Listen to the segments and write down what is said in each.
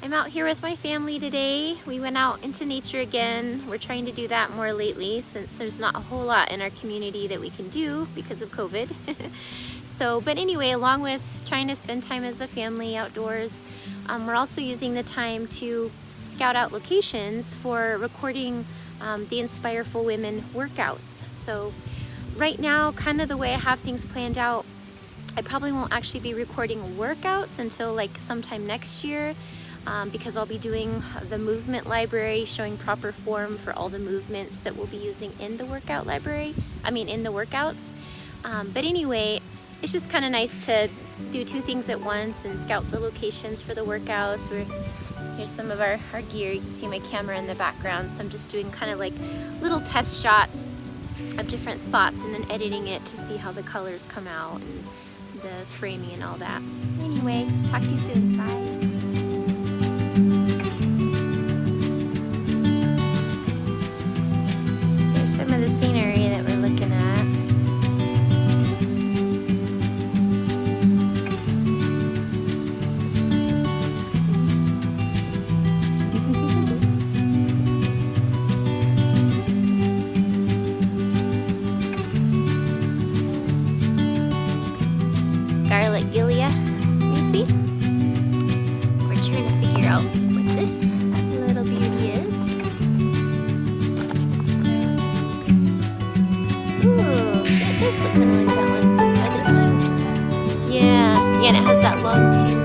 I'm out here with my family today. We went out into nature again. We're trying to do that more lately since there's not a whole lot in our community that we can do because of COVID. But anyway, along with trying to spend time as a family outdoors, we're also using the time to scout out locations for recording the Inspireful Women workouts. So right now, kind of the way I have things planned out, I probably won't actually be recording workouts until like sometime next year, because I'll be doing the movement library, showing proper form for all the movements that we'll be using in the workout library, in the workouts. But anyway, it's just kind of nice to do two things at once and scout the locations for the workouts. Here's some of our gear. You can see my camera in the background, so I'm just doing kind of like little test shots of different spots and then editing it to see how the colors come out and the framing and all that. Anyway, talk to you soon. Bye. Here's some of the scenery that we're looking at. Scarlet Gilia, you see? We're trying to figure out what this little beauty is. Ooh, it does look kind of like that one. Are they kind of? Yeah, and it has that long tube.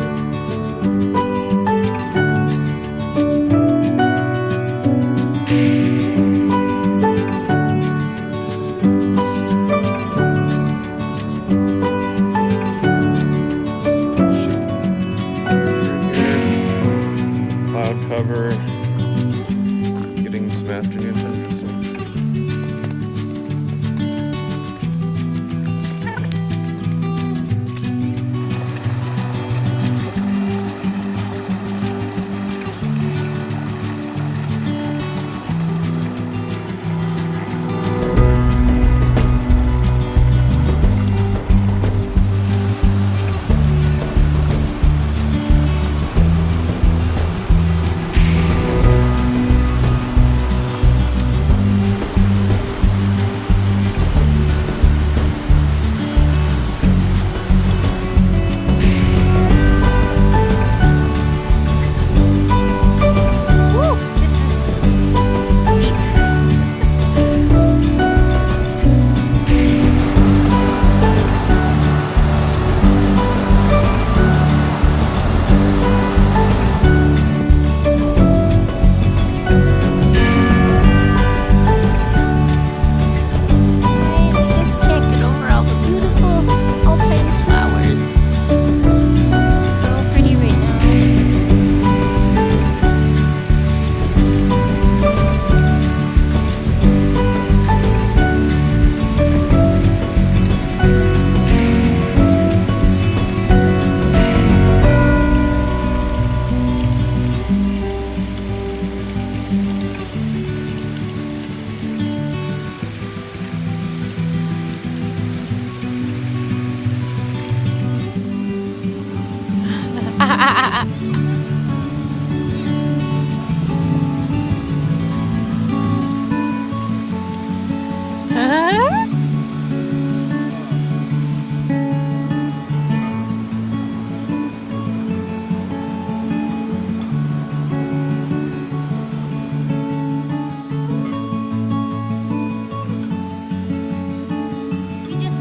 Cover, getting some afternoon sun.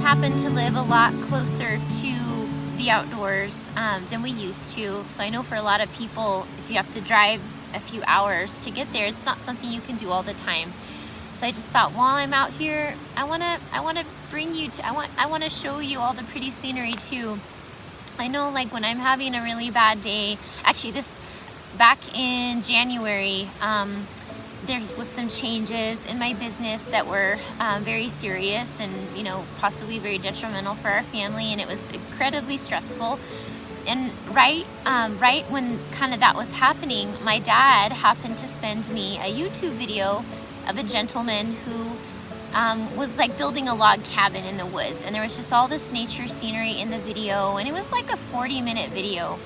Happen to live a lot closer to the outdoors than we used to. So I know for a lot of people, if you have to drive a few hours to get there, it's not something you can do all the time. So I just thought, while I'm out here, I wanna bring you to, I wanna show you all the pretty scenery too. I know, like when I'm having a really bad day, actually back in January, there was some changes in my business that were very serious and possibly very detrimental for our family, and it was incredibly stressful. And right when kind of that was happening, my dad happened to send me a YouTube video of a gentleman who was like building a log cabin in the woods, and there was just all this nature scenery in the video, and it was like a 40-minute video.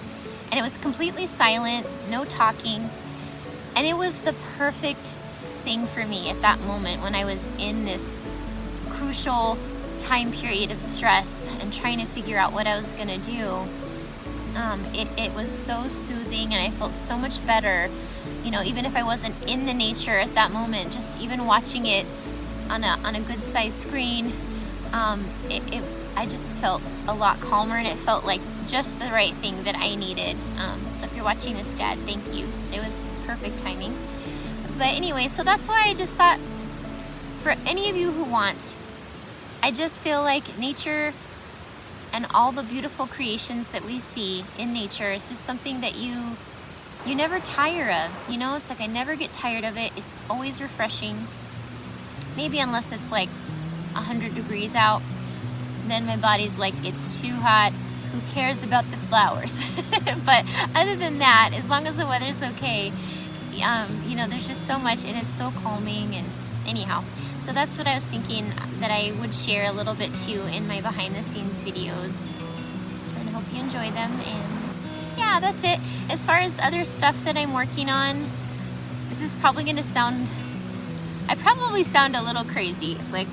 And it was completely silent, no talking. And it was the perfect thing for me at that moment when I was in this crucial time period of stress and trying to figure out what I was going to do. It was so soothing, and I felt so much better, you know, even if I wasn't in the nature at that moment, just even watching it on a good sized screen, I just felt a lot calmer, and it felt like just the right thing that I needed. So if you're watching this, Dad, thank you. It was perfect timing. But anyway, so that's why I just thought, for any of you who want, I just feel like nature and all the beautiful creations that we see in nature is just something that you never tire of. You know, it's like I never get tired of it. It's always refreshing. Maybe unless it's like 100 degrees out, then my body's like, it's too hot. Who cares about the flowers? But other than that, as long as the weather's okay, you know, there's just so much, and it's so calming. And anyhow, so that's what I was thinking that I would share a little bit too in my behind the scenes videos, and I hope you enjoy them. And yeah, that's it. As far as other stuff that I'm working on, this is probably going to sound, I probably sound a little crazy. Like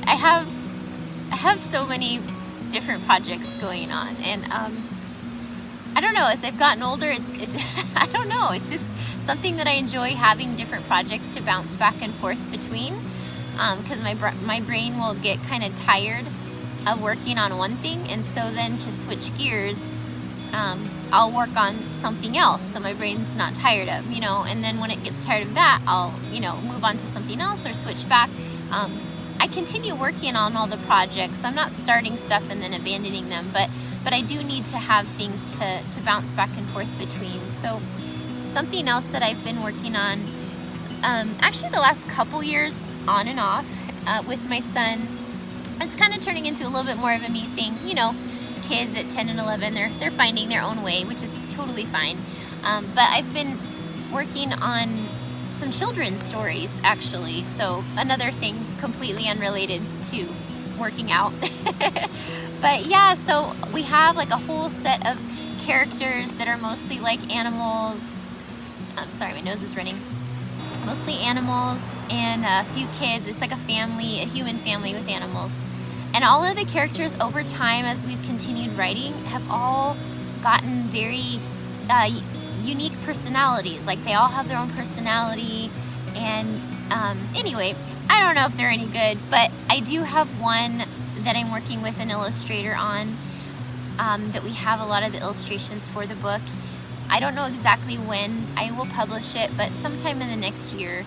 I have so many different projects going on, and I don't know, as I've gotten older, I don't know, it's just something that I enjoy, having different projects to bounce back and forth between, because my brain will get kind of tired of working on one thing, and so then to switch gears, I'll work on something else so my brain's not tired of, you know, and then when it gets tired of that, I'll, you know, move on to something else or switch back. I continue working on all the projects, so I'm not starting stuff and then abandoning them, but I do need to have things to bounce back and forth between. So something else that I've been working on, actually the last couple years on and off, with my son, it's kind of turning into a little bit more of a me thing. You know, kids at 10 and 11, they're finding their own way, which is totally fine. But I've been working on some children's stories, actually. So another thing completely unrelated to working out. But yeah, so we have like a whole set of characters that are mostly like animals. I'm sorry, my nose is running. Mostly animals and a few kids. It's like a family, a human family with animals. And all of the characters over time, as we've continued writing, have all gotten very unique personalities. Like they all have their own personality. And anyway, I don't know if they're any good, but I do have one that I'm working with an illustrator on, that we have a lot of the illustrations for the book. I don't know exactly when I will publish it, but sometime in the next year.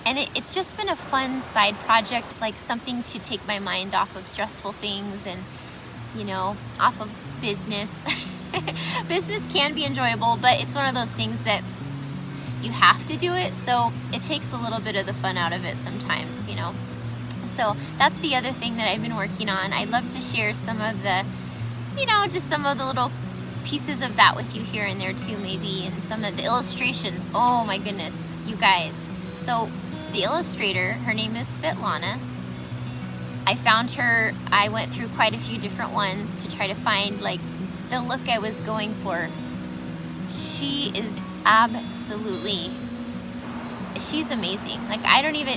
And it's just been a fun side project, like something to take my mind off of stressful things and, you know, off of business. Business can be enjoyable, but it's one of those things that you have to do it, so it takes a little bit of the fun out of it sometimes, you know. So that's the other thing that I've been working on. I'd love to share some of the, you know, just some of the little pieces of that with you here and there too, maybe, and some of the illustrations. Oh my goodness, you guys. So the illustrator, her name is Svetlana. I found her, I went through quite a few different ones to try to find like the look I was going for. She is absolutely, she's amazing. Like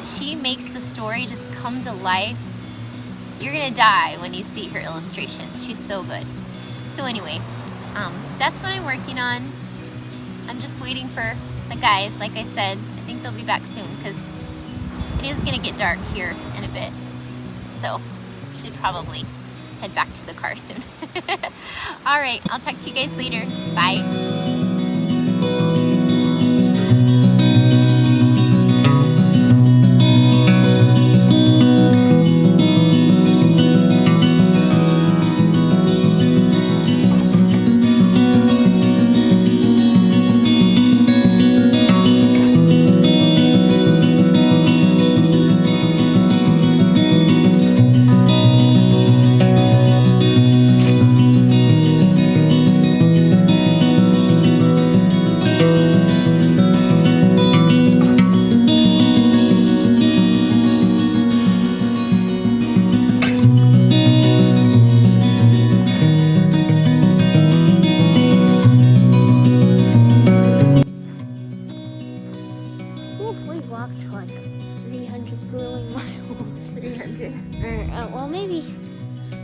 she makes the story just come to life. You're gonna die when you see her illustrations. She's so good. So anyway, that's what I'm working on. I'm just waiting for the guys. Like I said, I think they'll be back soon because it is gonna get dark here in a bit. So should probably head back to the car soon. All right, I'll talk to you guys later. Bye. 300. Or, well, maybe.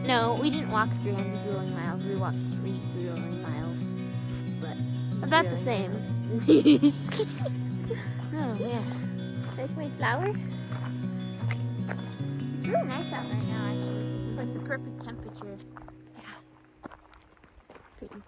No, we didn't walk 300 grueling miles. We walked 3 grueling miles. But about the same. Oh, yeah. Like my flower? It's really nice out right now, actually. It's like the perfect temperature. Yeah. Pretty.